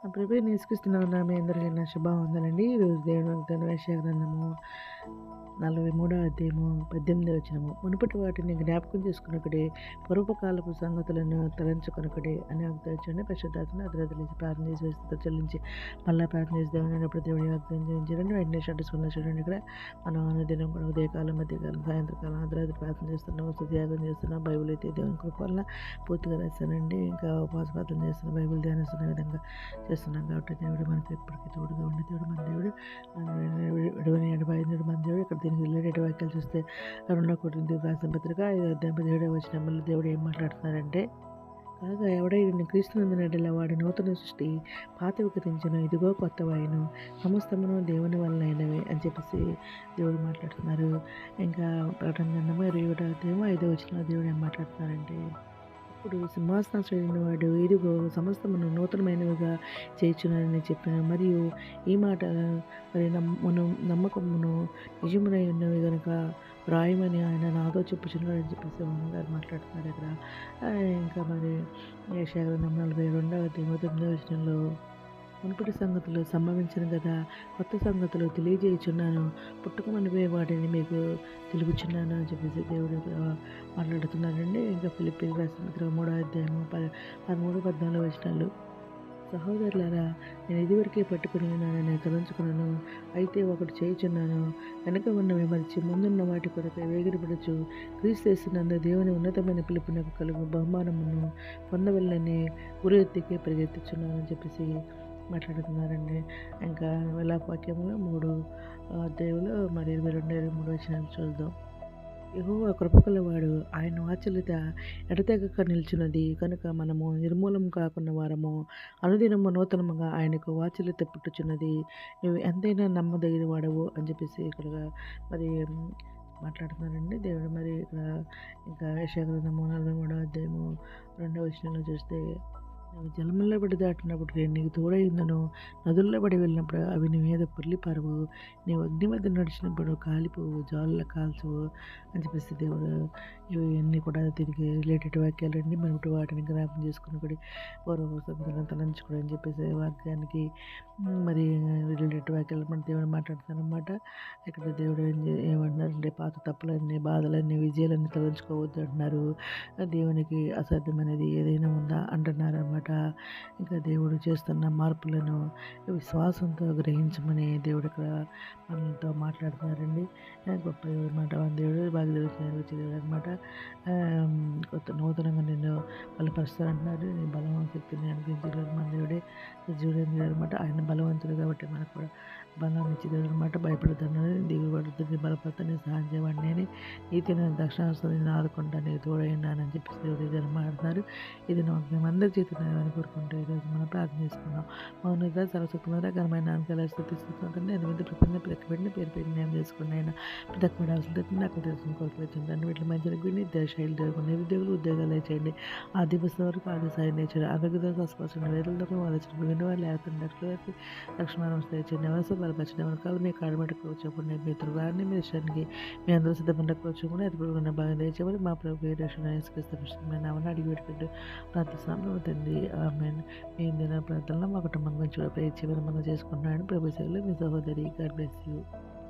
ఆ ప్రభువైన యేసుక్రీస్తు మీ అందరికీ నా శుభవందనాలండి. ఈరోజు దేవుని వాగ్దానం యెషయా గ్రంథము 43వ అధ్యాయము 18వ వచనము. మునుపటి వాటిని జ్ఞాపకం చేసుకొనుటకై, పూర్వకాలపు సంగతులను తలంచుకొనుటకై అని వాగ్దానించండి. పరిశుద్ధాత్మను అర్ధరాత్రి ప్రార్థన చేసి స్తుతులు చెల్లించి మళ్ళా ప్రార్థన చేసి దేవుని ఎప్పుడు దేవుని వాగ్దానం చేయించండి. వెంటనే షడ్డస్కున్న చూడండి. ఇక్కడ మనం అనుదినం కూడా ఉదయకాలం, మధ్యకాలం, సాయంత్రకాలం, అర్ధరాత్రి ప్రార్థన చేస్తున్నాము, స్తుతియాగం చేస్తున్నాం. బైబిల్ అయితే దేవుని కృప వల్ల పూర్తిగా రాశానండి. ఇంకా ఉపవాస ప్రార్థన చేస్తున్నాం, బైబిల్ ధ్యానిస్తున్న విధంగా చేస్తున్నాం కాబట్టి దేవుడు మనకి ఎప్పటికీ తోడుగా ఉండే దేవుడు మన దేవుడు. విడవని ఎడబాయినడు మన దేవుడు. ఇక్కడ దీనికి రిలేటెడ్ వాక్యాలు చూస్తే 2 కొరింథీయులకు రాసిన పత్రిక 5:17 వచనంలో దేవుడు ఏం మాట్లాడుతున్నారంటే, కాగా ఎవడైనా క్రీస్తునందున వాడి నూతన సృష్టి, పాతవి గతించును, ఇదిగో కొత్తవాయును, సమస్తమును దేవుని వలనైనవే అని చెప్పేసి దేవుడు మాట్లాడుతున్నారు. ఇంకా ప్రకటన గ్రంథము 21వ అధ్యాయము 5వ వచనంలో దేవుడు ఏం మాట్లాడుతున్నారంటే, ఇప్పుడు సింహాసనాశ్రయుడైన వాడు ఇదిగో సమస్తమును నూతనమైనవిగా చేయుచున్నానని చెప్పాను. మరియు ఈ మాట మరి మనం నమ్మకమును నిజమునై ఉన్నవి కనుక వ్రాయమని ఆయన నాతో చెప్పుచున్నాడని చెప్పేసి గారు మాట్లాడుతున్నారు ఇక్కడ. ఇంకా మరి యెషయా గ్రంథం 42వ అధ్యాయం 9వ వచనంలో, మునుపటి సంగతులు సంభవించను కదా, కొత్త సంగతులు తెలియజేయుచున్నాను, పుట్టుకమనిపోయే వాటిని మీకు తెలుపుచున్నాను అని చెప్పేసి దేవుడు మాట్లాడుతున్నారండి. ఇంకా ఫిలిప్పీయులకు రాసిన పత్రిక 3వ అధ్యాయము 13-14 వచనాలు. సహోదరులారా, నేను ఇదివరకే పట్టుకుని ఉన్నానని తలంచుకున్నాను. అయితే ఒకటి చేయుచున్నాను, వెనక ఉన్నవి మరిచి ముందున్న వాటి కొరకై వేగిరపడుచు, క్రీస్తు యేసునందు దేవుని ఉన్నతమైన పిలుపునకు కలుగు బహుమానమును పొందవలెనని గురి ఎత్తికే పరిగెత్తుచున్నాను అని చెప్పేసి మాట్లాడుతున్నారండి. ఇంకా విలాపవాక్యంలో 3 అధ్యాయంలో మరి 22, 23 వచనాలు చూద్దాం. యెహోవా కృపగలవాడు, ఆయన వాత్సల్యత ఎడతెగక నిలిచినది కనుక మనము నిర్మూలం కాకున్న వారము. అనుదినము నూతనముగా ఆయనకు వాత్సల్యత పుట్టుచున్నది. నువ్వు ఎంతైనా నమ్మదగిన వాడవు అని చెప్పేసి ఇక్కడ మరి మాట్లాడుతున్నారండి దేవుడు. మరి ఇక్కడ ఇంకా యెషయా గ్రంథము 43వ అధ్యాయము 2వ వచనంలో చూస్తే, నువ్వు జలముల్లో పడి దాటినప్పుడు నేను నీకు తోడైందును, నదుల్లో పడి వెళ్ళినప్పుడు అవి నీ మీద పొర్లిపారవు, నీవు అగ్ని మధ్య నడిచినప్పుడు కాలిపోవు, జ్వాలల కాల్చవు అని చెప్పేసి దేవుడు ఇవన్నీ కూడా దీనికి రిలేటెడ్ వాక్యాలండి. మనం ఇప్పుడు వాటిని జ్ఞాపకం చేసుకుని కూడా పూర్వ సంగతులను తలంచుకోవడం అని చెప్పేసి వాక్యానికి మరి రిలేటెడ్ వాక్యాలు మన దేవుడు మాట్లాడుతానమాట. ఇక్కడ దేవుడు ఏమంటున్నారంటే, పాత తప్పులన్నీ, బాధలన్నీ, విజయాలన్నీ తలంచుకోవద్దు అంటున్నారు. దేవునికి అసాధ్యమనేది ఏదైనా ఉందా అంటున్నారు అన్నమాట. ఇంకా దేవుడు చేస్తున్న మార్పులను విశ్వాసంతో గ్రహించమని దేవుడు ఇక్కడ మనతో మాట్లాడుతున్నారండి. గొప్ప మాట మన దేవుడు బాగా దేవుడు అనమాట. కొత్త నూతనంగా నిన్ను బలపరుస్తారంటున్నారు. నీ బలం శక్తిని అనుగ్రహించగలరు మన దేవుడే చూడండి అనమాట. ఆయన బలవంతుడు కాబట్టి మనకు కూడా బలం ఇచ్చేది అనమాట. భయపడుతున్నాను, దిగులు పడుతుంది, బలపడుతుంది, సహాయం చేయవాడిని అని, నీతి నేను దక్షిణాస్తుంది, నేను ఆదుకుంటాను, నీకు తోడైనానని చెప్పేసి దేవుడు ఇది మాట్లాడుతున్నారు. ఇది మేము అందరి చేతున్నామని కోరుకుంటూ ఈరోజు మనం ప్రార్థన చేసుకున్నాం. మౌనంగా సరస్వతమైన ఘనమైన నామకాల స్థుతిస్తుంటే నేను విందు ప్రపంచ ప్రతిపెట్టిన పేరు పెట్టి నేను చేసుకున్న ఆయన ప్రతి అవసరం నాకు తెలుసుకుని కోరుకుంటున్నాను. వీటి మధ్యన విని శైలి దేవుడు నిరుద్యోగులు ఉద్యోగాలు చేయండి. ఆ దివసం వరకు ఆది సాయం నేర్చారు. ఆరోగ్య స్పష్టం వేదలతో ఆలోచన విని వాళ్ళు లేకుండా లక్ష్మణ చేయండి. అవసరం బలపరిచిన వర్గాలు మీ కాడబెట్టుకు వచ్చేప్పుడు మిత్రులు వారిని మీ విషయానికి మీ అందరూ సిద్ధపడకు వచ్చుకుని అది కూడా బాగా తెచ్చేవారు మా ప్రభు రక్షణ అడిగి పెట్టుకుంటూ ప్రార్థిస్తున్నాం తండ్రి. ఆమెన్. మీ దిన ప్రార్థనలో మా కుటుంబం గురించి ప్రేక్షకులు మనం చేసుకుంటున్నాను. ప్రభు సేవలో మీ సహోదరి. God bless you.